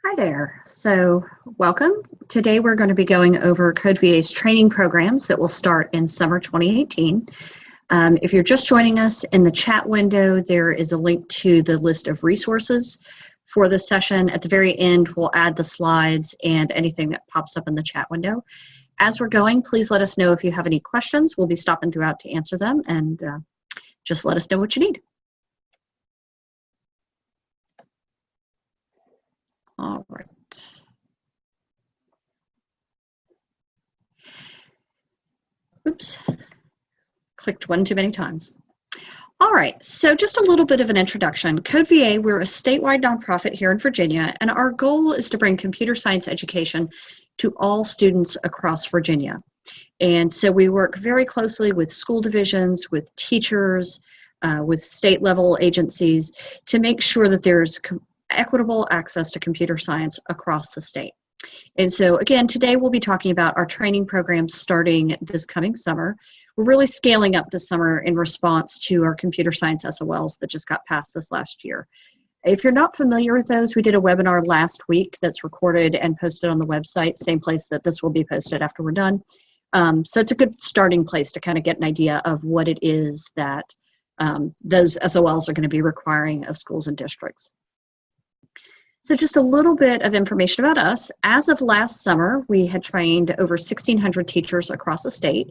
Hi there. So welcome. Today we're going to be going over CodeVA's training programs that will start in summer 2018. If you're just joining us, in the chat window there is a link to the list of resources for this session. At the very end we'll add the slides and anything that pops up in the chat window. As we're going, please let us know if you have any questions. We'll be stopping throughout to answer them, and just let us know what you need. All right. Oops, clicked one too many times. All right, so just a little bit of an introduction. CodeVA, we're a statewide nonprofit here in Virginia, and our goal is to bring computer science education to all students across Virginia. And so we work very closely with school divisions, with teachers, with state level agencies to make sure that there's equitable access to computer science across the state. And so again, today we'll be talking about our training programs starting this coming summer. We're really scaling up this summer in response to our computer science SOLs that just got passed this last year. If you're not familiar with those, we did a webinar last week that's recorded and posted on the website, same place that this will be posted after we're done. So it's a good starting place to kind of get an idea of what it is that those SOLs are going to be requiring of schools and districts. So just a little bit of information about us. As of last summer, we had trained over 1,600 teachers across the state.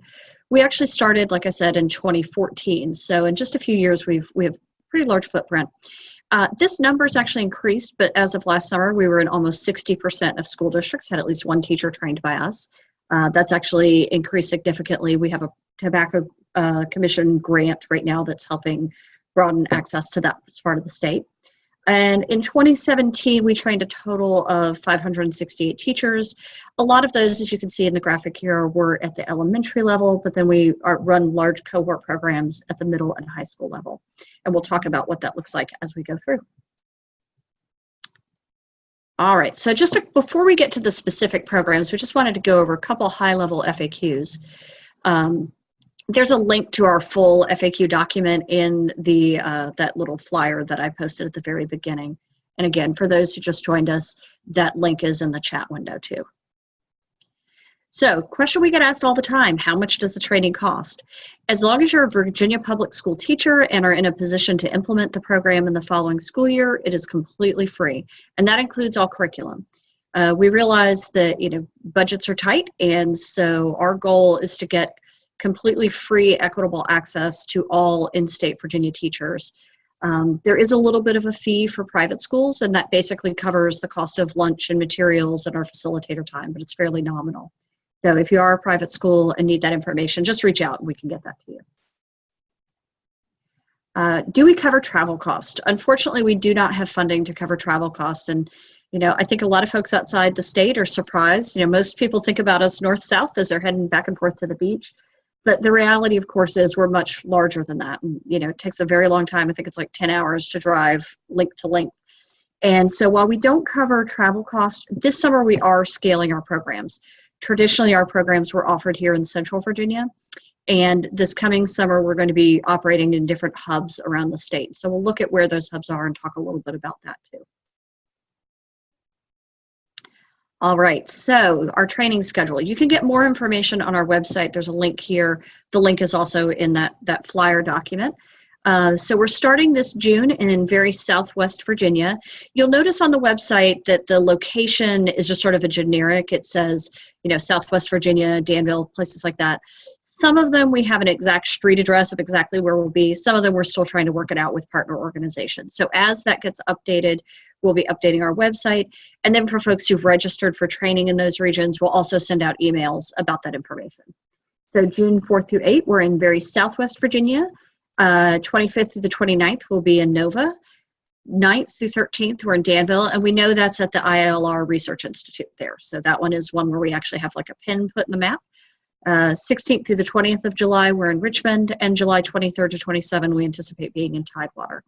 We actually started, like I said, in 2014. So in just a few years, we have a pretty large footprint. This number's actually increased, but as of last summer, we were in almost 60% of school districts had at least one teacher trained by us. That's actually increased significantly. We have a Tobacco Commission grant right now that's helping broaden access to that part of the state. And in 2017, we trained a total of 568 teachers. A lot of those, as you can see in the graphic here, were at the elementary level, but then we run large cohort programs at the middle and high school level. And we'll talk about what that looks like as we go through. All right, so before we get to the specific programs, we just wanted to go over a couple high-level FAQs. There's a link to our full FAQ document in the that little flyer that I posted at the very beginning. And again, for those who just joined us, that link is in the chat window too. So, question we get asked all the time, how much does the training cost? As long as you're a Virginia public school teacher and are in a position to implement the program in the following school year, it is completely free. And that includes all curriculum. We realize that budgets are tight, and so our goal is to get completely free, equitable access to all in-state Virginia teachers. There is a little bit of a fee for private schools, and that basically covers the cost of lunch and materials and our facilitator time, but it's fairly nominal. So if you are a private school and need that information, just reach out and we can get that to you. Do we cover travel cost? Unfortunately, we do not have funding to cover travel costs, and I think a lot of folks outside the state are surprised. Most people think about us north-south as they're heading back and forth to the beach. But the reality, of course, is we're much larger than that. And, it takes a very long time. I think it's like 10 hours to drive link to link. And so while we don't cover travel costs, this summer we are scaling our programs. Traditionally, our programs were offered here in Central Virginia. And this coming summer, we're going to be operating in different hubs around the state. So we'll look at where those hubs are and talk a little bit about that too. All right, so our training schedule. You can get more information on our website. There's a link here. The link is also in that flyer document. So we're starting this June in very southwest Virginia. You'll notice on the website that the location is just sort of a generic. It says, Southwest Virginia, Danville, places like that. Some of them we have an exact street address of exactly where we'll be. Some of them we're still trying to work it out with partner organizations. So as that gets updated, we'll be updating our website. And then for folks who've registered for training in those regions, we'll also send out emails about that information. So June 4th through 8th, we're in very southwest Virginia. 25th through the 29th, we'll be in Nova. 9th through 13th, we're in Danville. And we know that's at the ILR Research Institute there. So that one is one where we actually have like a pin put in the map. 16th through the 20th of July, we're in Richmond. And July 23rd to 27th, we anticipate being in Tidewater.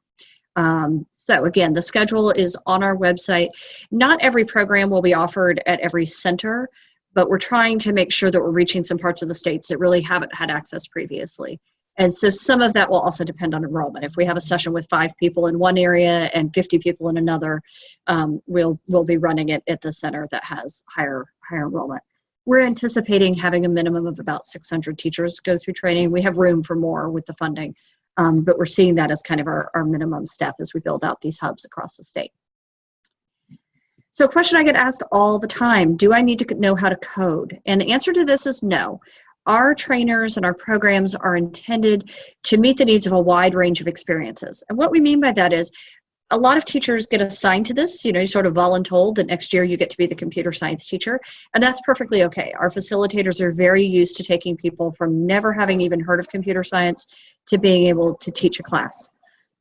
So again, the schedule is on our website. Not every program will be offered at every center, but we're trying to make sure that we're reaching some parts of the states that really haven't had access previously. And so some of that will also depend on enrollment. If we have a session with 5 people in one area and 50 people in another, we'll be running it at the center that has higher enrollment. We're anticipating having a minimum of about 600 teachers go through training. We have room for more with the funding, but we're seeing that as kind of our minimum step as we build out these hubs across the state. So a question I get asked all the time, do I need to know how to code? And the answer to this is no. Our trainers and our programs are intended to meet the needs of a wide range of experiences. And what we mean by that is a lot of teachers get assigned to this, you sort of voluntold that next year you get to be the computer science teacher, and that's perfectly okay. Our facilitators are very used to taking people from never having even heard of computer science to being able to teach a class.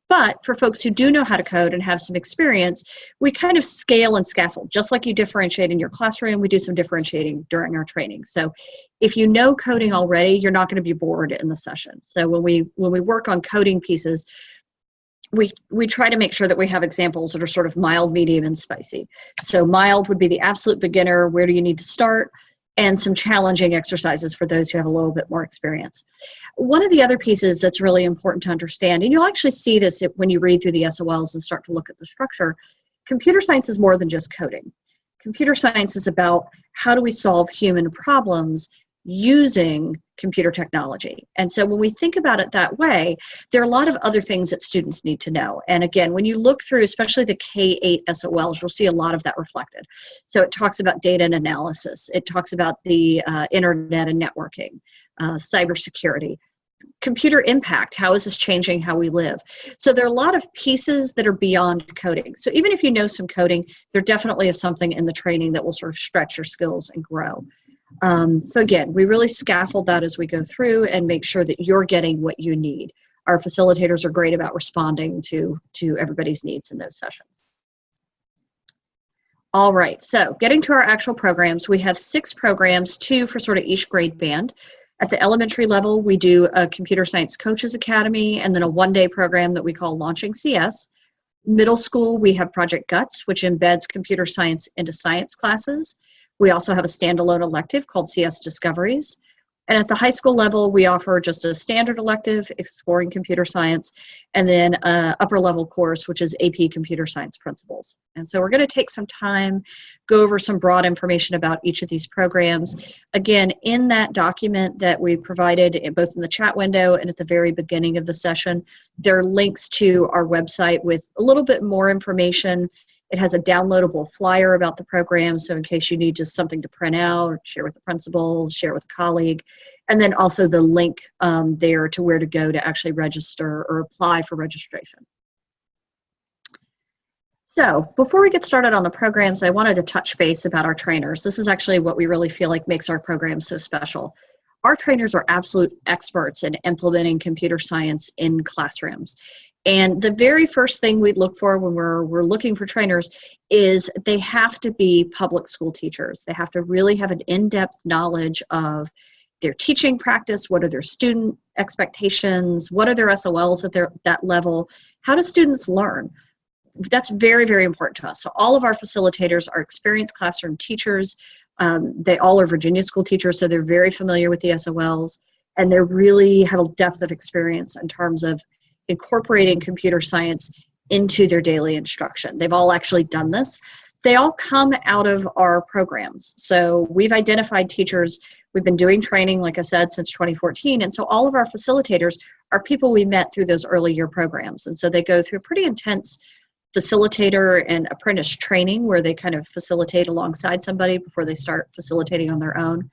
But for folks who do know how to code and have some experience, we kind of scale and scaffold. Just like you differentiate in your classroom, we do some differentiating during our training. So if you know coding already, you're not going to be bored in the session. So when we work on coding pieces, we try to make sure that we have examples that are sort of mild, medium, and spicy. So mild would be the absolute beginner, where do you need to start, and some challenging exercises for those who have a little bit more experience. One of the other pieces that's really important to understand, and you'll actually see this when you read through the SOLs and start to look at the structure, computer science is more than just coding. Computer science is about how do we solve human problems using computer technology. And so when we think about it that way, there are a lot of other things that students need to know. And again, when you look through, especially the K-8 SOLs, you'll see a lot of that reflected. So it talks about data and analysis. It talks about the internet and networking, cybersecurity, computer impact. How is this changing how we live? So there are a lot of pieces that are beyond coding. So even if you know some coding, there definitely is something in the training that will sort of stretch your skills and grow. So again, we really scaffold that as we go through and make sure that you're getting what you need. Our facilitators are great about responding to everybody's needs in those sessions. All right, so getting to our actual programs, we have 6 programs, 2 for sort of each grade band. At the elementary level, we do a Computer Science Coaches Academy and then a one-day program that we call Launching CS. Middle school, we have Project GUTS, which embeds computer science into science classes. We also have a standalone elective called CS Discoveries. And at the high school level, we offer just a standard elective, Exploring Computer Science, and then an upper level course, which is AP Computer Science Principles. And so we're going to take some time, go over some broad information about each of these programs. Again, in that document that we provided, both in the chat window and at the very beginning of the session, there are links to our website with a little bit more information. It has a downloadable flyer about the program, so in case you need just something to print out, share with the principal, share with a colleague, and then also the link there to where to go to actually register or apply for registration. So before we get started on the programs, I wanted to touch base about our trainers. This is actually what we really feel like makes our program so special. Our trainers are absolute experts in implementing computer science in classrooms. And the very first thing we look for when we're looking for trainers is they have to be public school teachers. They have to really have an in-depth knowledge of their teaching practice, what are their student expectations, what are their SOLs at that level, how do students learn? That's very, very important to us. So all of our facilitators are experienced classroom teachers. They all are Virginia school teachers, so they're very familiar with the SOLs, and they really have a depth of experience in terms of incorporating computer science into their daily instruction. They've all actually done this. They all come out of our programs. So we've identified teachers. We've been doing training, like I said, since 2014. And so all of our facilitators are people we met through those early year programs. And so they go through pretty intense facilitator and apprentice training where they kind of facilitate alongside somebody before they start facilitating on their own.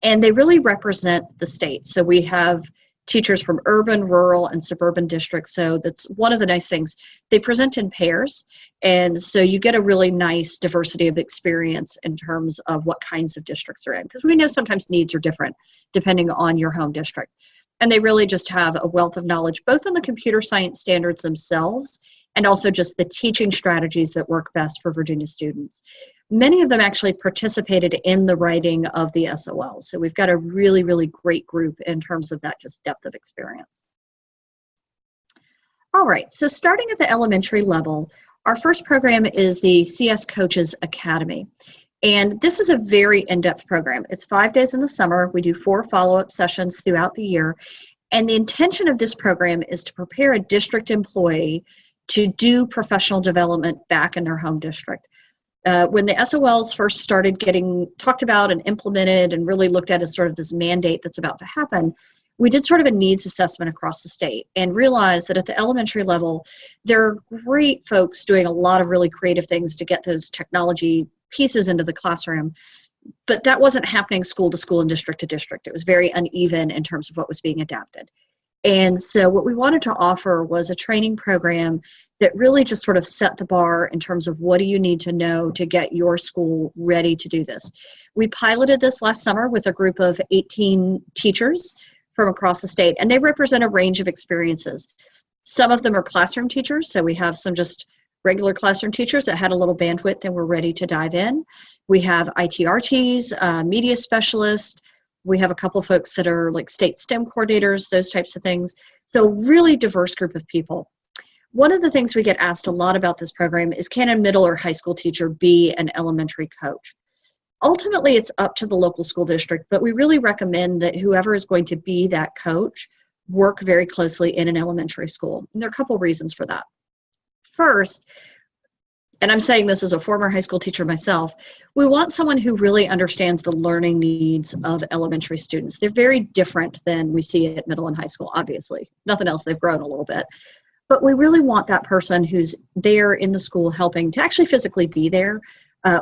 And they really represent the state. So we have teachers from urban, rural, and suburban districts. So that's one of the nice things. They present in pairs, and so you get a really nice diversity of experience in terms of what kinds of districts they're in, because we know sometimes needs are different depending on your home district. And they really just have a wealth of knowledge, both on the computer science standards themselves and also just the teaching strategies that work best for Virginia students. Many of them actually participated in the writing of the SOL. So we've got a really, really great group in terms of that just depth of experience. All right, so starting at the elementary level, our first program is the CS Coaches Academy. And this is a very in-depth program. It's 5 days in the summer. We do 4 follow-up sessions throughout the year. And the intention of this program is to prepare a district employee to do professional development back in their home district. When the SOLs first started getting talked about and implemented and really looked at as sort of this mandate that's about to happen, we did sort of a needs assessment across the state and realized that at the elementary level, there are great folks doing a lot of really creative things to get those technology pieces into the classroom, but that wasn't happening school to school and district to district. It was very uneven in terms of what was being adapted. And so what we wanted to offer was a training program that really just sort of set the bar in terms of what do you need to know to get your school ready to do this. We piloted this last summer with a group of 18 teachers from across the state, and they represent a range of experiences. Some of them are classroom teachers, so we have some just regular classroom teachers that had a little bandwidth and were ready to dive in. We have ITRTs, media specialists. We have a couple folks that are like state STEM coordinators, those types of things. So really diverse group of people. One of the things we get asked a lot about this program is, can a middle or high school teacher be an elementary coach? Ultimately, it's up to the local school district, but we really recommend that whoever is going to be that coach work very closely in an elementary school. And there are a couple reasons for that. First, and I'm saying this as a former high school teacher myself, we want someone who really understands the learning needs of elementary students. They're very different than we see at middle and high school, obviously. Nothing else, they've grown a little bit. But we really want that person who's there in the school helping to actually physically be there.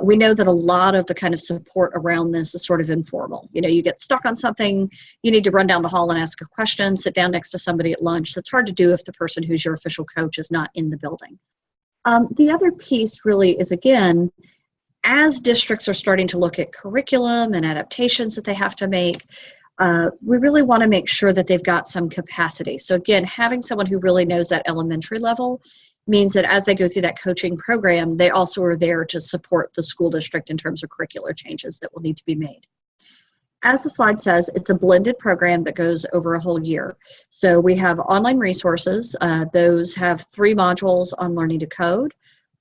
We know that a lot of the kind of support around this is sort of informal. You know, you get stuck on something, you need to run down the hall and ask a question, sit down next to somebody at lunch. That's hard to do if the person who's your official coach is not in the building. The other piece really is, again, as districts are starting to look at curriculum and adaptations that they have to make, we really want to make sure that they've got some capacity. So again, having someone who really knows that elementary level means that as they go through that coaching program, they also are there to support the school district in terms of curricular changes that will need to be made. As the slide says, it's a blended program that goes over a whole year. So we have online resources. Those have 3 modules on learning to code,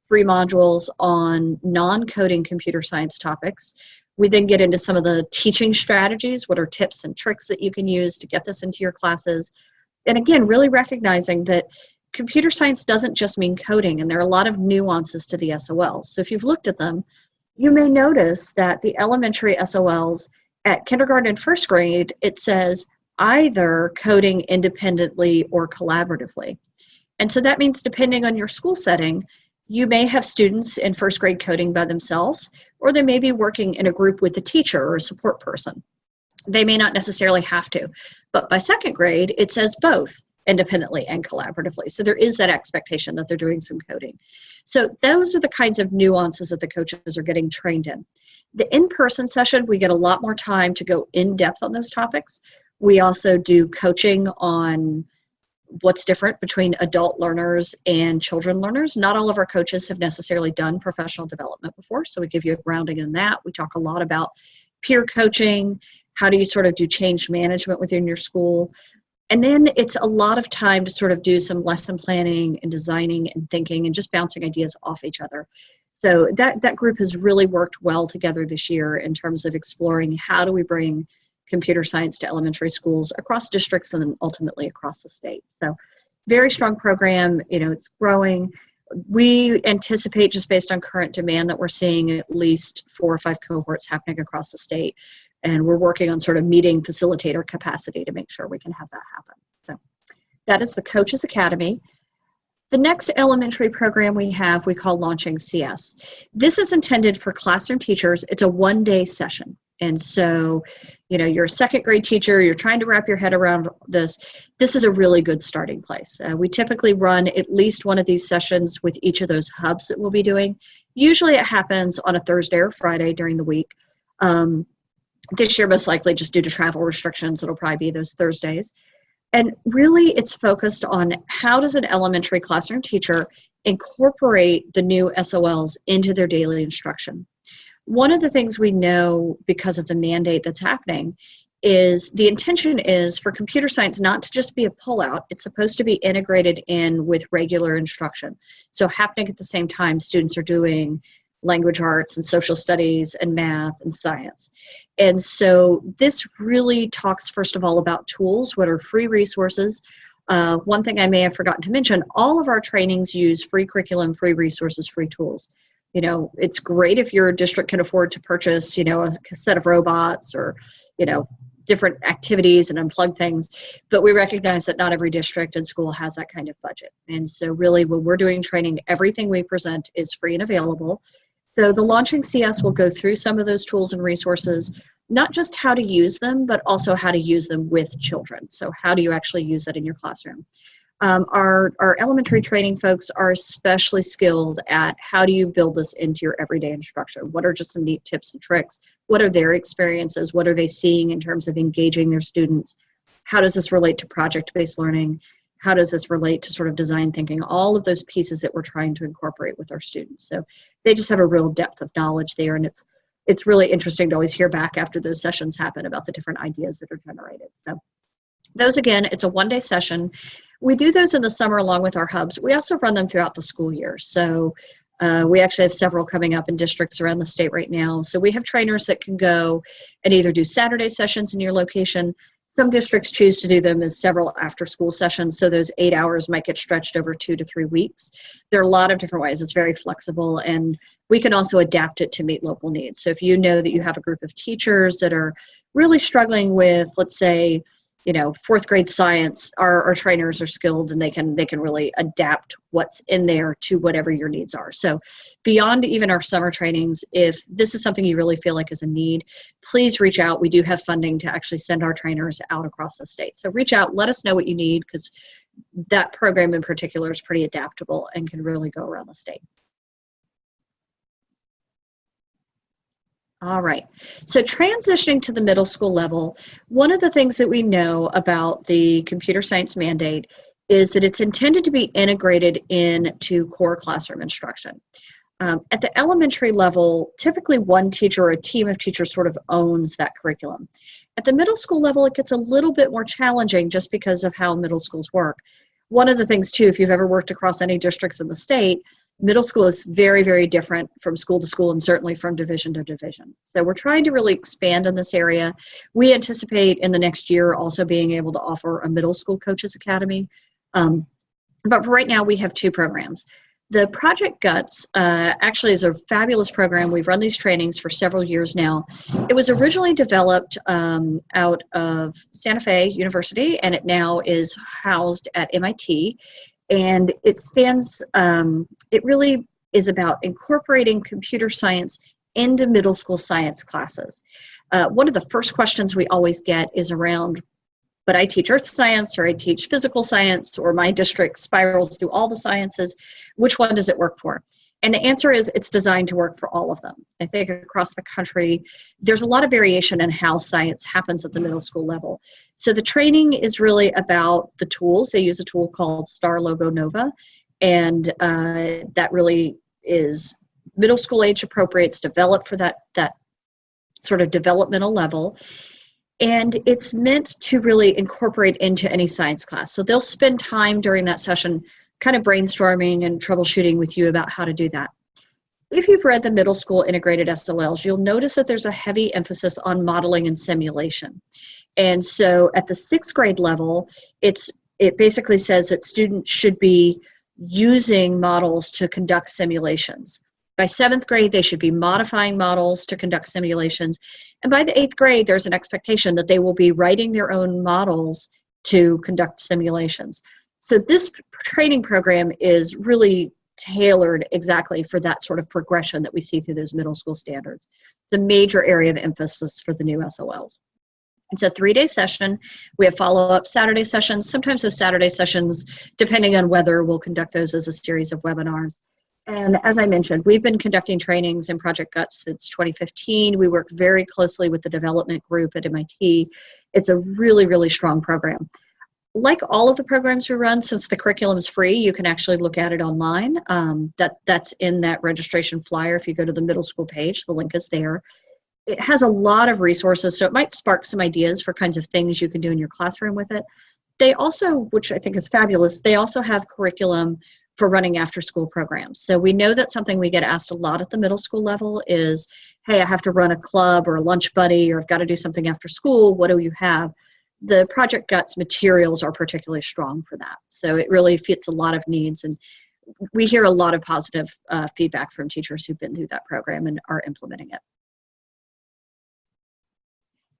3 modules on non-coding computer science topics. We then get into some of the teaching strategies. What are tips and tricks that you can use to get this into your classes? And again, really recognizing that computer science doesn't just mean coding, and there are a lot of nuances to the SOLs. So if you've looked at them, you may notice that the elementary SOLs at kindergarten and first grade, it says either coding independently or collaboratively. And so that means depending on your school setting, you may have students in first grade coding by themselves, or they may be working in a group with a teacher or a support person. They may not necessarily have to, but by second grade, it says both independently and collaboratively. So there is that expectation that they're doing some coding. So those are the kinds of nuances that the coaches are getting trained in. The in-person session, we get a lot more time to go in depth on those topics. We also do coaching on what's different between adult learners and children learners. Not all of our coaches have necessarily done professional development before, so we give you a grounding in that. We talk a lot about peer coaching, how do you sort of do change management within your school. And then it's a lot of time to sort of do some lesson planning and designing and thinking and just bouncing ideas off each other. So that group has really worked well together this year in terms of exploring how do we bring computer science to elementary schools across districts and then ultimately across the state. So very strong program, you know, it's growing. We anticipate, just based on current demand, that we're seeing at least 4 or 5 cohorts happening across the state. And we're working on sort of meeting facilitator capacity to make sure we can have that happen. So that is the Coaches Academy. The next elementary program we have, we call Launching CS. This is intended for classroom teachers. It's a 1-day session. And so, you know, you're a second grade teacher, you're trying to wrap your head around this. This is a really good starting place. We typically run at least one of these sessions with each of those hubs that we'll be doing. Usually it happens on a Thursday or Friday during the week. This year, most likely, just due to travel restrictions, it'll probably be those Thursdays. And really, it's focused on how does an elementary classroom teacher incorporate the new SOLs into their daily instruction. One of the things we know because of the mandate that's happening is the intention is for computer science not to just be a pullout. It's supposed to be integrated in with regular instruction. So happening at the same time, students are doing language arts and social studies and math and science. And so this really talks, first of all, about tools, what are free resources. One thing I may have forgotten to mention, all of our trainings use free curriculum, free resources, free tools. You know, it's great if your district can afford to purchase, you know, a set of robots or, you know, different activities and unplug things, but we recognize that not every district and school has that kind of budget. And so really when we're doing training, everything we present is free and available. So the Launching CS will go through some of those tools and resources, not just how to use them, but also how to use them with children. So how do you actually use that in your classroom? Our elementary training folks are especially skilled at how do you build this into your everyday instruction? What are just some neat tips and tricks? What are their experiences? What are they seeing in terms of engaging their students? How does this relate to project-based learning? How does this relate to sort of design thinking? All of those pieces that we're trying to incorporate with our students. So they just have a real depth of knowledge there, and it's really interesting to always hear back after those sessions happen about the different ideas that are generated. So those, again, it's a one-day session. We do those in the summer along with our hubs. We also run them throughout the school year. So we actually have several coming up in districts around the state right now. So we have trainers that can go and either do Saturday sessions in your location. Some districts choose to do them as several after-school sessions, so those 8 hours might get stretched over 2 to 3 weeks. There are a lot of different ways. It's very flexible, and we can also adapt it to meet local needs. So if you know that you have a group of teachers that are really struggling with, let's say, you know, 4th grade science, our trainers are skilled and they can really adapt what's in there to whatever your needs are. So beyond even our summer trainings, if this is something you really feel like is a need, please reach out. We do have funding to actually send our trainers out across the state. So reach out, let us know what you need, because that program in particular is pretty adaptable and can really go around the state. All right, so transitioning to the middle school level, one of the things that we know about the computer science mandate is that it's intended to be integrated into core classroom instruction. At the elementary level, typically one teacher or a team of teachers sort of owns that curriculum. At the middle school level, it gets a little bit more challenging just because of how middle schools work. One of the things too, if you've ever worked across any districts in the state, middle school is very, very different from school to school and certainly from division to division. So we're trying to really expand in this area. We anticipate in the next year also being able to offer a middle school coaches academy. But for right now, we have 2 programs. The Project Guts actually is a fabulous program. We've run these trainings for several years now. It was originally developed out of Santa Fe University, and it now is housed at MIT. And it stands, it really is about incorporating computer science into middle school science classes. One of the first questions we always get is around, but I teach earth science, or I teach physical science, or my district spirals through all the sciences. Which one does it work for? And the answer is it's designed to work for all of them. I think across the country, there's a lot of variation in how science happens at the middle school level. So the training is really about the tools. They use a tool called Star Logo Nova, and that really is middle school age appropriate. It's developed for that sort of developmental level. And it's meant to really incorporate into any science class. So they'll spend time during that session kind of brainstorming and troubleshooting with you about how to do that. If you've read the middle school integrated SLLs, you'll notice that there's a heavy emphasis on modeling and simulation. And so at the 6th grade level, it basically says that students should be using models to conduct simulations. By 7th grade, they should be modifying models to conduct simulations. And by the 8th grade, there's an expectation that they will be writing their own models to conduct simulations. So this training program is really tailored exactly for that sort of progression that we see through those middle school standards. It's a major area of emphasis for the new SOLs. It's a 3-day session. We have follow-up Saturday sessions. Sometimes those Saturday sessions, depending on weather, we'll conduct those as a series of webinars. And as I mentioned, we've been conducting trainings in Project Guts since 2015. We work very closely with the development group at MIT. It's a really, really strong program. Like all of the programs we run, since the curriculum is free, you can actually look at it online. That's in that registration flyer. If you go to the middle school page, the link is there. It has a lot of resources, so it might spark some ideas for kinds of things you can do in your classroom with it. They also, which I think is fabulous, they also have curriculum for running after school programs. So we know that something we get asked a lot at the middle school level is, hey, I have to run a club or a lunch buddy, or I've got to do something after school. What do you have? The Project Guts materials are particularly strong for that. So it really fits a lot of needs. And we hear a lot of positive feedback from teachers who've been through that program and are implementing it.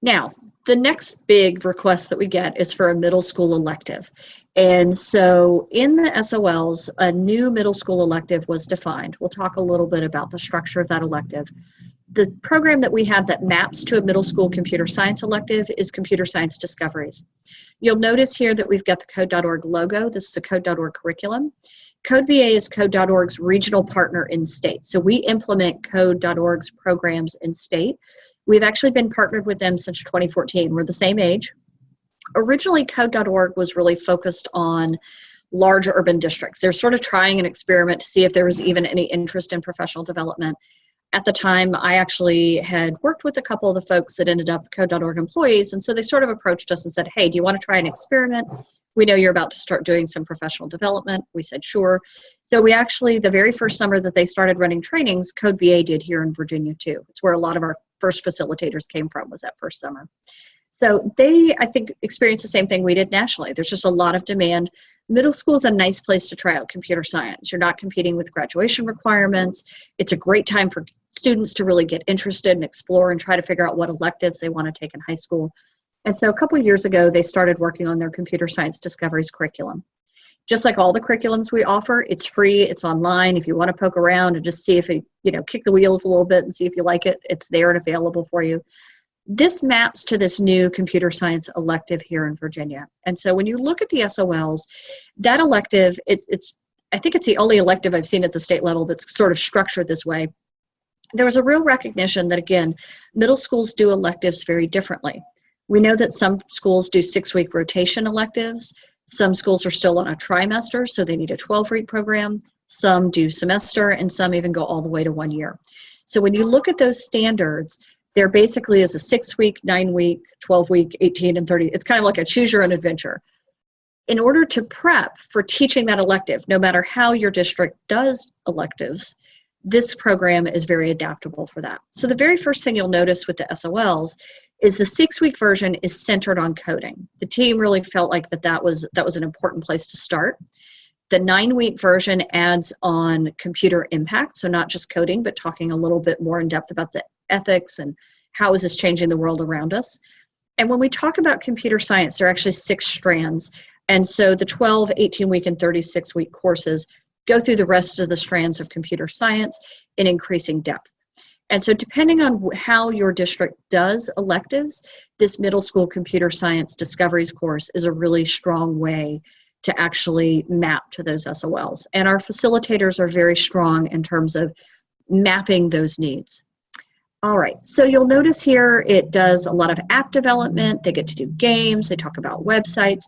Now, the next big request that we get is for a middle school elective. And so in the SOLs, a new middle school elective was defined. We'll talk a little bit about the structure of that elective. The program that we have that maps to a middle school computer science elective is Computer Science Discoveries. You'll notice here that we've got the Code.org logo. This is a Code.org curriculum. CodeVA is Code.org's regional partner in state. So we implement Code.org's programs in state. We've actually been partnered with them since 2014. We're the same age. Originally, Code.org was really focused on large urban districts. They're sort of trying an experiment to see if there was even any interest in professional development. At the time, I actually had worked with a couple of the folks that ended up Code.org employees, and so they sort of approached us and said, hey, do you want to try an experiment? We know you're about to start doing some professional development. We said, sure. So we actually, the very first summer that they started running trainings, CodeVA did here in Virginia too. It's where a lot of our first facilitators came from, was that first summer. So they, I think, experienced the same thing we did nationally. There's just a lot of demand. Middle school is a nice place to try out computer science. You're not competing with graduation requirements. It's a great time for students to really get interested and explore and try to figure out what electives they want to take in high school. And so a couple of years ago, they started working on their Computer Science Discoveries curriculum. Just like all the curriculums we offer, it's free, it's online. If you want to poke around and just see if it, kick the wheels a little bit and see if you like it, it's there and available for you. This maps to this new computer science elective here in Virginia. And so when you look at the SOLs, that elective, I think it's the only elective I've seen at the state level that's sort of structured this way. There was a real recognition that, again, middle schools do electives very differently. We know that some schools do 6-week rotation electives. Some schools are still on a trimester, so they need a 12-week program. Some do semester, and some even go all the way to 1 year. So when you look at those standards, there basically is a 6-week, 9-week, 12-week, 18, and 30. It's kind of like a choose your own adventure. In order to prep for teaching that elective, no matter how your district does electives, this program is very adaptable for that. So the very first thing you'll notice with the SOLs is the 6-week version is centered on coding. The team really felt like that was an important place to start. The 9-week version adds on computer impact, so not just coding, but talking a little bit more in depth about the ethics and how is this changing the world around us. And when we talk about computer science, there are actually 6 strands. And so the 12, 18-week, and 36-week courses go through the rest of the strands of computer science in increasing depth. And so depending on how your district does electives, this middle school computer science discoveries course is a really strong way to actually map to those SOLs. And our facilitators are very strong in terms of mapping those needs. All right, so you'll notice here it does a lot of app development. They get to do games. They talk about websites.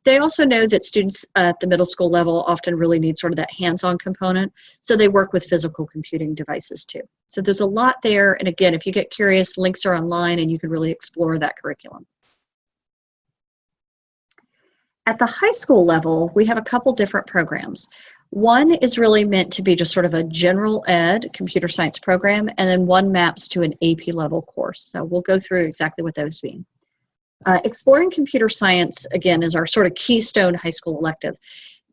They also know that students at the middle school level often really need sort of that hands-on component, so they work with physical computing devices too. So there's a lot there, and again, if you get curious, links are online and you can really explore that curriculum. At the high school level, we have a couple different programs. One is really meant to be just sort of a general ed computer science program, and then one maps to an AP level course. So we'll go through exactly what those mean. Exploring Computer Science, again, is our sort of keystone high school elective.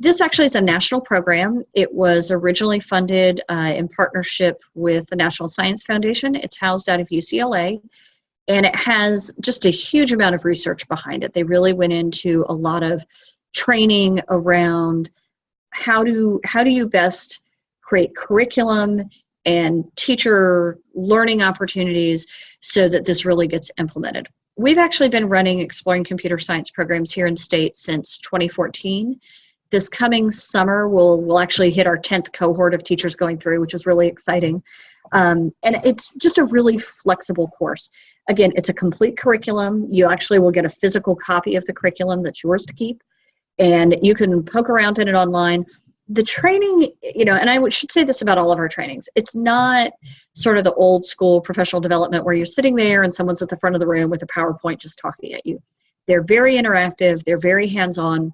This actually is a national program. It was originally funded in partnership with the National Science Foundation. It's housed out of UCLA, and it has just a huge amount of research behind it. They really went into a lot of training around how do you best create curriculum and teacher learning opportunities so that this really gets implemented. We've actually been running Exploring Computer Science programs here in state since 2014. This coming summer, we'll actually hit our 10th cohort of teachers going through, which is really exciting. And it's just a really flexible course. Again, it's a complete curriculum. You actually will get a physical copy of the curriculum that's yours to keep, and you can poke around in it online. The training, and I should say this about all of our trainings, it's not sort of the old school professional development where you're sitting there and someone's at the front of the room with a PowerPoint just talking at you. They're very interactive, they're very hands-on.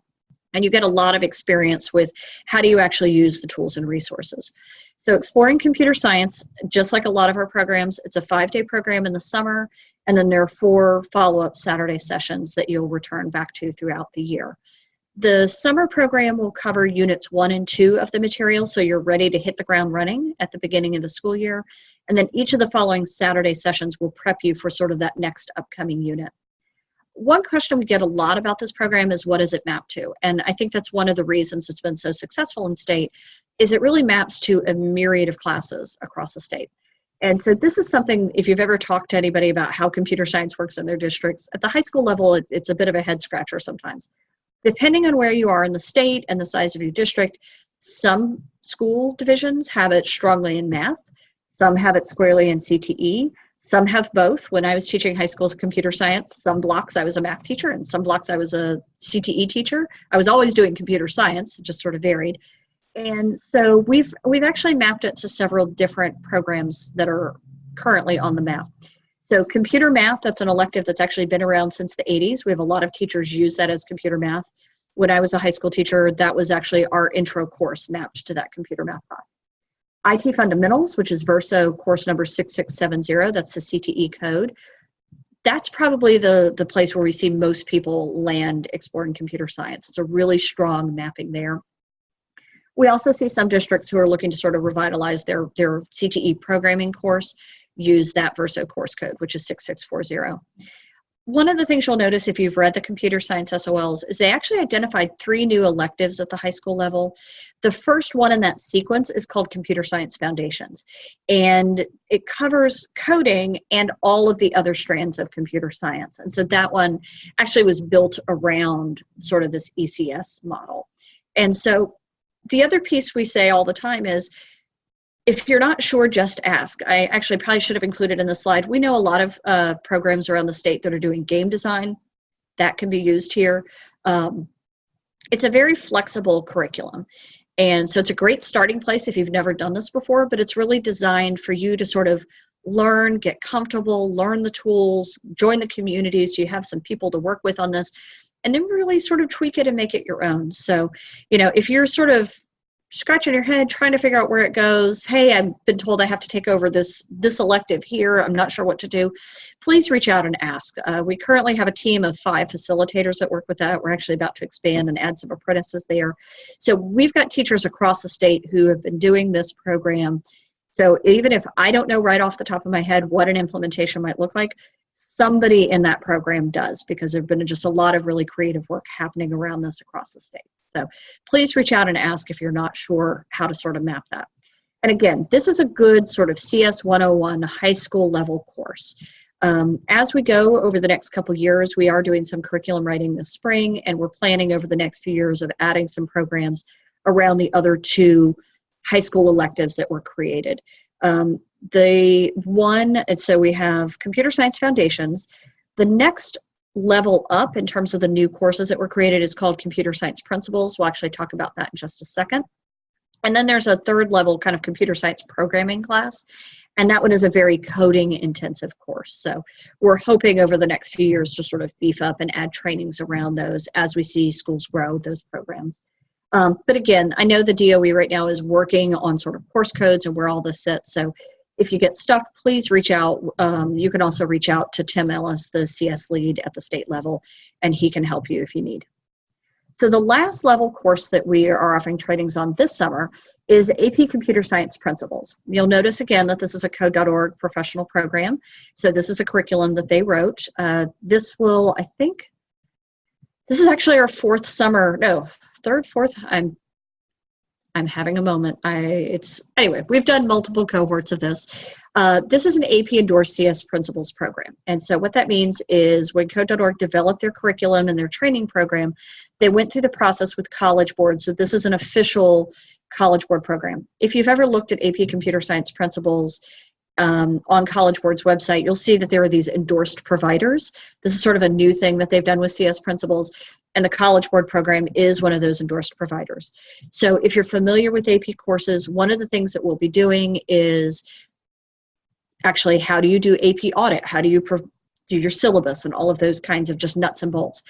And you get a lot of experience with how do you actually use the tools and resources. So Exploring Computer Science, just like a lot of our programs, it's a 5-day program in the summer, and then there are 4 follow-up Saturday sessions that you'll return back to throughout the year. The summer program will cover units 1 and 2 of the material, so you're ready to hit the ground running at the beginning of the school year. And then each of the following Saturday sessions will prep you for sort of that next upcoming unit. One question we get a lot about this program is, what does it map to? And I think that's one of the reasons it's been so successful in state, is it really maps to a myriad of classes across the state. And so this is something, if you've ever talked to anybody about how computer science works in their districts, at the high school level, it's a bit of a head scratcher sometimes. Depending on where you are in the state and the size of your district, some school divisions have it strongly in math, some have it squarely in CTE, some have both. When I was teaching high school computer science, some blocks I was a math teacher and some blocks I was a CTE teacher. I was always doing computer science, it just sort of varied. And so we've actually mapped it to several different programs that are currently on the map. So computer math, that's an elective that's actually been around since the 80s. We have a lot of teachers use that as computer math. When I was a high school teacher, that was actually our intro course mapped to that computer math class. IT Fundamentals, which is Verso course number 6670, that's the CTE code. That's probably the place where we see most people land exploring computer science. It's a really strong mapping there. We also see some districts who are looking to sort of revitalize their CTE programming course, use that Verso course code, which is 6640. One of the things you'll notice if you've read the computer science SOLs is they actually identified 3 new electives at the high school level. The first one in that sequence is called Computer Science Foundations, and it covers coding and all of the other strands of computer science. And so that one actually was built around sort of this ECS model. And so the other piece we say all the time is, if you're not sure, just ask. I actually probably should have included in the slide. We know a lot of programs around the state that are doing game design. That can be used here. It's a very flexible curriculum. And so it's a great starting place if you've never done this before, but it's really designed for you to sort of learn, get comfortable, learn the tools, join the communities. You have some people to work with on this, and then really sort of tweak it and make it your own. So, you know, if you're sort of scratching your head, trying to figure out where it goes, hey, I've been told I have to take over this elective here, I'm not sure what to do, please reach out and ask. We currently have a team of 5 facilitators that work with that. We're actually about to expand and add some apprentices there. So we've got teachers across the state who have been doing this program. So even if I don't know right off the top of my head what an implementation might look like, somebody in that program does, because there's been just a lot of really creative work happening around this across the state. So please reach out and ask if you're not sure how to sort of map that. And again, this is a good sort of CS 101 high school level course. As we go over the next couple years, we are doing some curriculum writing this spring, and we're planning over the next few years of adding some programs around the other 2 high school electives that were created. The one, and so we have Computer Science Foundations. The next level up in terms of the new courses that were created is called Computer Science Principles. We'll actually talk about that in just a second. And then there's a 3rd level kind of computer science programming class, and that one is a very coding intensive course. So we're hoping over the next few years to sort of beef up and add trainings around those as we see schools grow those programs. But again, I know the DOE right now is working on sort of course codes and where all this sits. So if you get stuck, please reach out. You can also reach out to Tim Ellis, the CS lead at the state level, and he can help you if you need. So the last level course that we are offering trainings on this summer is AP Computer Science Principles. You'll notice again that this is a code.org professional program. So this is the curriculum that they wrote. This will, I think, this is actually our 4th summer, no, 3rd, 4th, I'm having a moment. Anyway, we've done multiple cohorts of this. This is an AP endorsed CS Principles program. And so what that means is when Code.org developed their curriculum and their training program, they went through the process with College Board. So this is an official College Board program. If you've ever looked at AP Computer Science Principles on College Board's website, you'll see that there are these endorsed providers. This is sort of a new thing that they've done with CS Principles, and the College Board program is one of those endorsed providers. So if you're familiar with AP courses, one of the things that we'll be doing is actually, how do you do AP audit? How do you do your syllabus and all of those kinds of just nuts and bolts?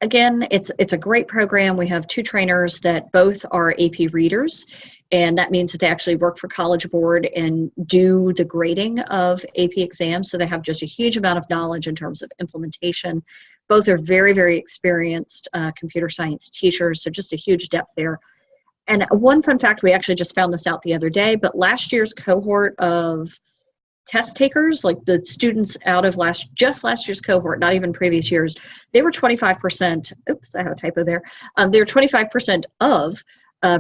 Again, it's a great program. We have 2 trainers that both are AP readers, and that means that they actually work for College Board and do the grading of AP exams, so they have just a huge amount of knowledge in terms of implementation. Both are very, very experienced computer science teachers, so just a huge depth there. And one fun fact, we actually just found this out the other day, but last year's cohort of test takers, like the students out of last year's cohort, not even previous years, they were 25%, oops, I have a typo there. They were 25% of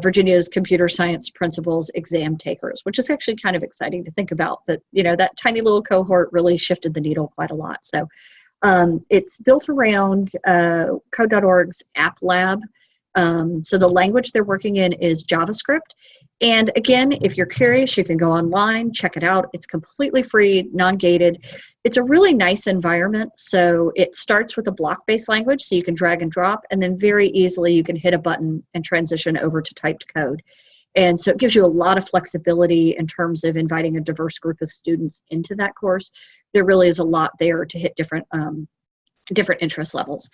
Virginia's computer science principals exam takers, which is actually kind of exciting to think about, that, you know, that tiny little cohort really shifted the needle quite a lot. So it's built around Code.org's App Lab. So the language they're working in is JavaScript. And again, if you're curious, you can go online, check it out. It's completely free, non-gated. It's a really nice environment. So it starts with a block-based language, so you can drag and drop, and then very easily you can hit a button and transition over to typed code. And so it gives you a lot of flexibility in terms of inviting a diverse group of students into that course. There really is a lot there to hit different interest levels.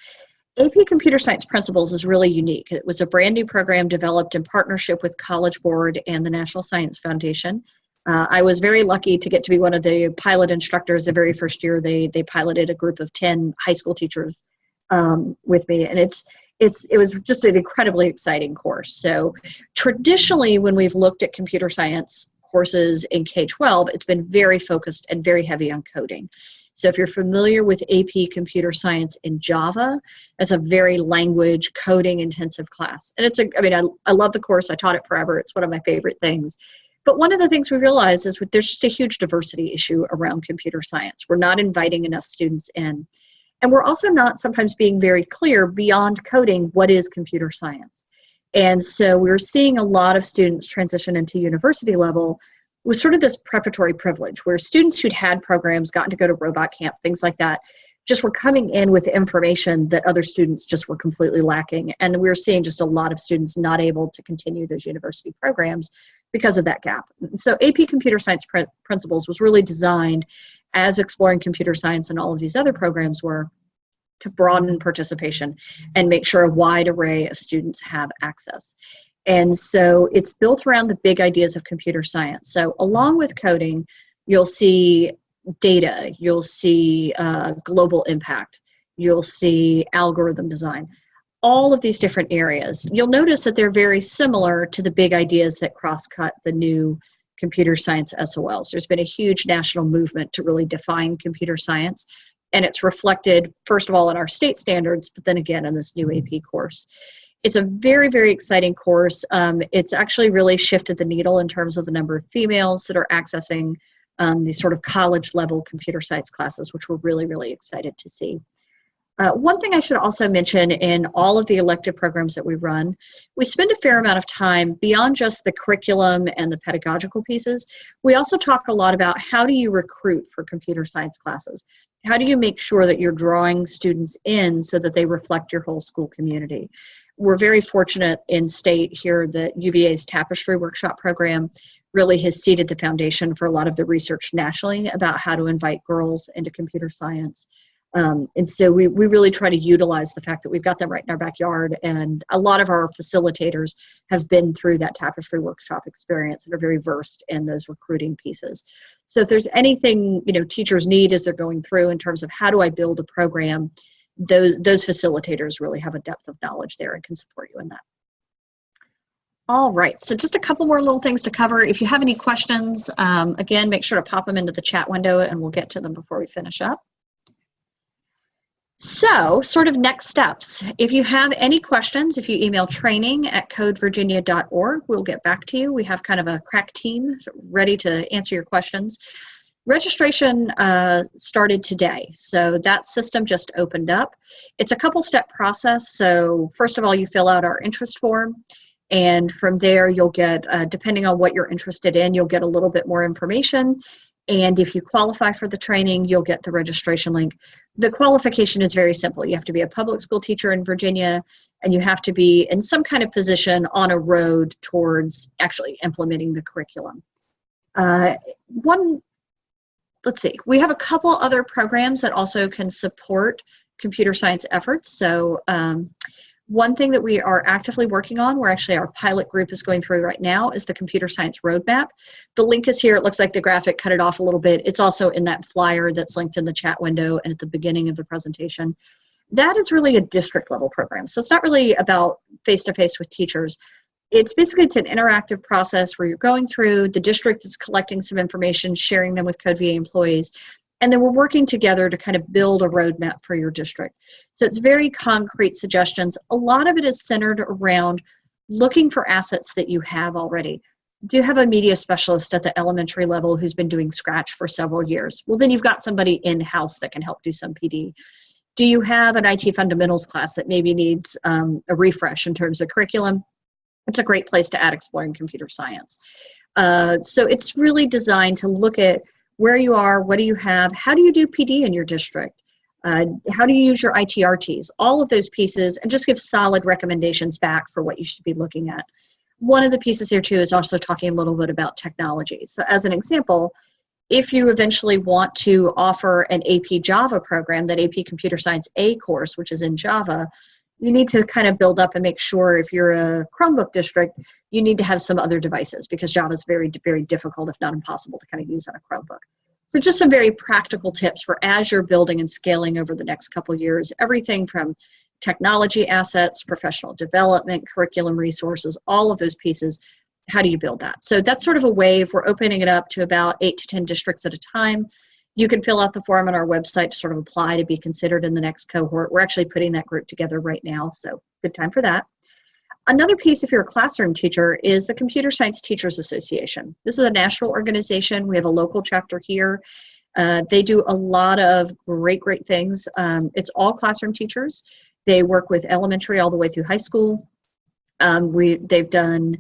AP Computer Science Principles is really unique. It was a brand new program developed in partnership with College Board and the National Science Foundation. I was very lucky to get to be one of the pilot instructors the very first year. They piloted a group of 10 high school teachers with me, and it was just an incredibly exciting course. So traditionally, when we've looked at computer science courses in K-12, it's been very focused and very heavy on coding. So if you're familiar with AP Computer Science in Java, it's a very language coding intensive class. And I love the course. I taught it forever. It's one of my favorite things. But one of the things we realize is there's just a huge diversity issue around computer science. We're not inviting enough students in. And we're also not sometimes being very clear beyond coding what is computer science. And so we're seeing a lot of students transition into university level with sort of this preparatory privilege, where students who'd had programs, gotten to go to robot camp, things like that, just were coming in with information that other students just were completely lacking. And we were seeing just a lot of students not able to continue those university programs because of that gap. So AP Computer Science Principles was really designed, as Exploring Computer Science and all of these other programs were, to broaden participation and make sure a wide array of students have access. And so it's built around the big ideas of computer science. So along with coding, you'll see data, you'll see global impact, you'll see algorithm design, all of these different areas. You'll notice that they're very similar to the big ideas that cross-cut the new computer science SOLs. There's been a huge national movement to really define computer science, and it's reflected, first of all, in our state standards, but then again in this new AP course. It's a very, very exciting course. It's actually really shifted the needle in terms of the number of females that are accessing these sort of college-level computer science classes, which we're really, really excited to see. One thing I should also mention, in all of the elective programs that we run, we spend a fair amount of time beyond just the curriculum and the pedagogical pieces. We also talk a lot about how do you recruit for computer science classes? How do you make sure that you're drawing students in so that they reflect your whole school community? We're very fortunate in state here that UVA's Tapestry Workshop program really has seeded the foundation for a lot of the research nationally about how to invite girls into computer science. And so we really try to utilize the fact that we've got them right in our backyard, and a lot of our facilitators have been through that Tapestry Workshop experience and are very versed in those recruiting pieces. So if there's anything, you know, teachers need as they're going through in terms of how do I build a program, those facilitators really have a depth of knowledge there and can support you in that. All right, so just a couple more little things to cover. If you have any questions, again, make sure to pop them into the chat window and we'll get to them before we finish up. So, sort of next steps. If you have any questions, if you email training@codevirginia.org, we'll get back to you. We have kind of a crack team ready to answer your questions. Registration started today, so that system just opened up. It's a couple-step process. So first of all, you fill out our interest form, and from there you'll get, depending on what you're interested in, you'll get a little bit more information. And if you qualify for the training, you'll get the registration link. The qualification is very simple. You have to be a public school teacher in Virginia, and you have to be in some kind of position on a road towards actually implementing the curriculum. Let's see, we have a couple other programs that also can support computer science efforts. So one thing that we are actively working on, our pilot group is going through right now, is the computer science roadmap. The link is here. It looks like the graphic cut it off a little bit. It's also in that flyer that's linked in the chat window and at the beginning of the presentation. That is really a district level program. So it's not really about face-to-face with teachers. It's an interactive process where you're going through, the district is collecting some information, sharing them with CodeVA employees, and then we're working together to kind of build a roadmap for your district. So it's very concrete suggestions. A lot of it is centered around looking for assets that you have already. Do you have a media specialist at the elementary level who's been doing Scratch for several years? Well, then you've got somebody in-house that can help do some PD. Do you have an IT fundamentals class that maybe needs a refresh in terms of curriculum? It's a great place to add exploring computer science. So it's really designed to look at where you are, what do you have, how do you do PD in your district, how do you use your ITRTs, all of those pieces, and just give solid recommendations back for what you should be looking at. One of the pieces here too is also talking a little bit about technology. So as an example, if you eventually want to offer an AP Java program, that AP Computer Science A course, which is in Java, you need to kind of build up and make sure if you're a Chromebook district, you need to have some other devices because Java is very, very difficult, if not impossible, to kind of use on a Chromebook. So just some very practical tips for as you're building and scaling over the next couple of years, everything from technology assets, professional development, curriculum resources, all of those pieces. How do you build that? So that's sort of a wave. We're opening it up to about 8 to 10 districts at a time. You can fill out the form on our website to sort of apply to be considered in the next cohort. We're actually putting that group together right now, so good time for that. Another piece, if you're a classroom teacher, is the Computer Science Teachers Association. This is a national organization. We have a local chapter here. They do a lot of great things. It's all classroom teachers. They work with elementary all the way through high school. They've done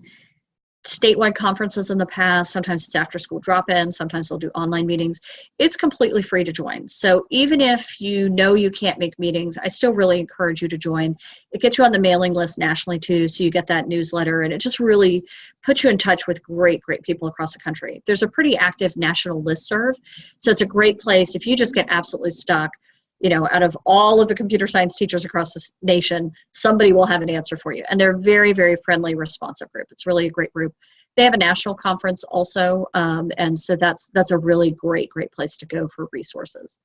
statewide conferences in the past. Sometimes it's after school drop-in, sometimes they'll do online meetings. It's completely free to join. So even if you know you can't make meetings, I still really encourage you to join. It gets you on the mailing list nationally too, so you get that newsletter, and it just really puts you in touch with great people across the country. There's a pretty active national listserv, so it's a great place if you just get absolutely stuck. You know, out of all of the computer science teachers across this nation, somebody will have an answer for you. And they're very friendly, responsive group. It's really a great group. They have a national conference also, and so that's a really great place to go for resources.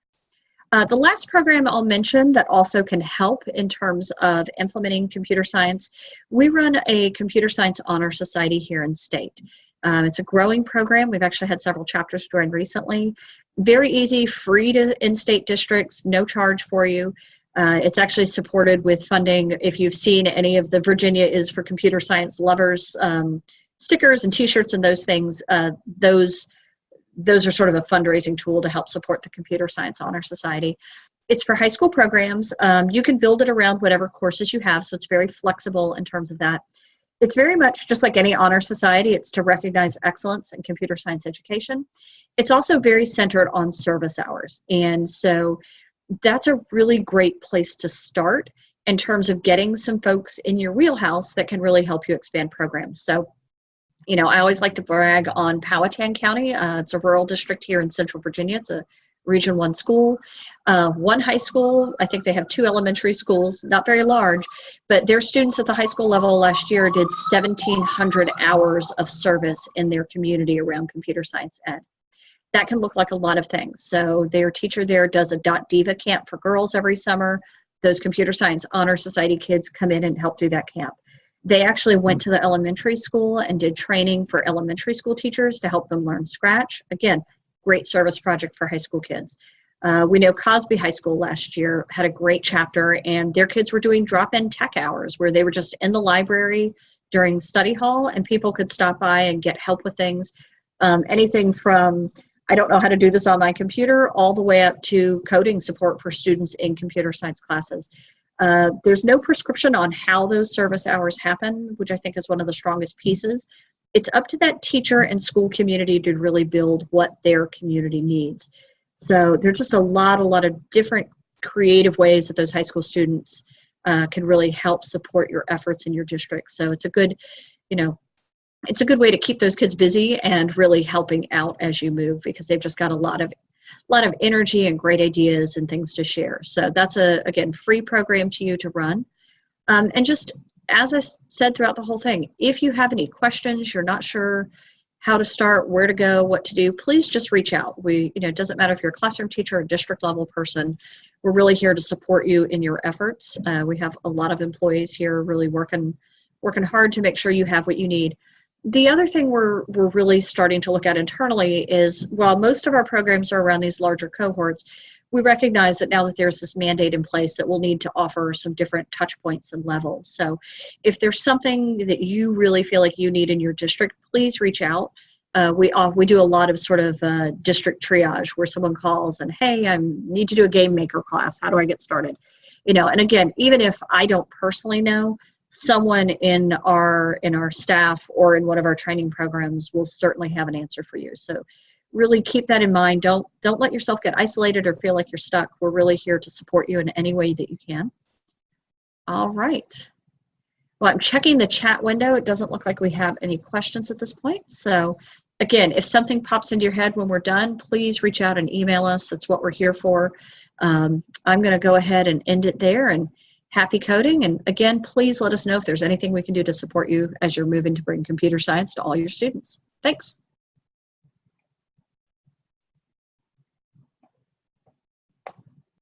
The last program I'll mention that also can help in terms of implementing computer science, we run a Computer Science Honor Society here in state. It's a growing program. We've actually had several chapters join recently. Very easy, free to in-state districts, no charge for you. It's actually supported with funding. If you've seen any of the Virginia is for Computer Science Lovers stickers and t-shirts and those things, those are sort of a fundraising tool to help support the Computer Science Honor Society. It's for high school programs. You can build it around whatever courses you have, so it's very flexible in terms of that. It's very much just like any honor society. It's to recognize excellence in computer science education. It's also very centered on service hours. And so that's a really great place to start in terms of getting some folks in your wheelhouse that can really help you expand programs. So, you know, I always like to brag on Powhatan County. It's a rural district here in Central Virginia. It's a Region 1 school, one high school. I think they have 2 elementary schools, not very large, but their students at the high school level last year did 1,700 hours of service in their community around computer science ed. That can look like a lot of things. So their teacher there does a .diva camp for girls every summer. Those Computer Science Honor Society kids come in and help do that camp. They actually went to the elementary school and did training for elementary school teachers to help them learn Scratch. Again, great service project for high school kids. We know Cosby High School last year had a great chapter, and their kids were doing drop-in tech hours where they were just in the library during study hall and people could stop by and get help with things. Anything from, I don't know how to do this on my computer, all the way up to coding support for students in computer science classes. There's no prescription on how those service hours happen, which I think is one of the strongest pieces. It's up to that teacher and school community to really build what their community needs. So there's just a lot of different creative ways that those high school students can really help support your efforts in your district. So it's a good, you know, it's a good way to keep those kids busy and really helping out as you move, because they've just got a lot of lot of energy and great ideas and things to share. So that's a, again, free program to you to run. And just as I said throughout the whole thing, if you have any questions, you're not sure how to start, where to go, what to do, please just reach out. It doesn't matter if you're a classroom teacher or district level person, we're really here to support you in your efforts. We have a lot of employees here really working hard to make sure you have what you need. The other thing we're really starting to look at internally is, while most of our programs are around these larger cohorts, we recognize that now that there's this mandate in place that we'll need to offer some different touch points and levels. So if there's something that you really feel like you need in your district, please reach out. We do a lot of sort of district triage where someone calls and, hey, I need to do a game maker class. How do I get started? And again, even if I don't personally know, someone in our staff or in one of our training programs will certainly have an answer for you. So really keep that in mind. Don't let yourself get isolated or feel like you're stuck. We're really here to support you in any way that you can. All right. Well, I'm checking the chat window. It doesn't look like we have any questions at this point. So again, if something pops into your head when we're done, please reach out and email us. That's what we're here for. I'm going to go ahead and end it there, and happy coding. And again, please let us know if there's anything we can do to support you as you're moving to bring computer science to all your students. Thanks.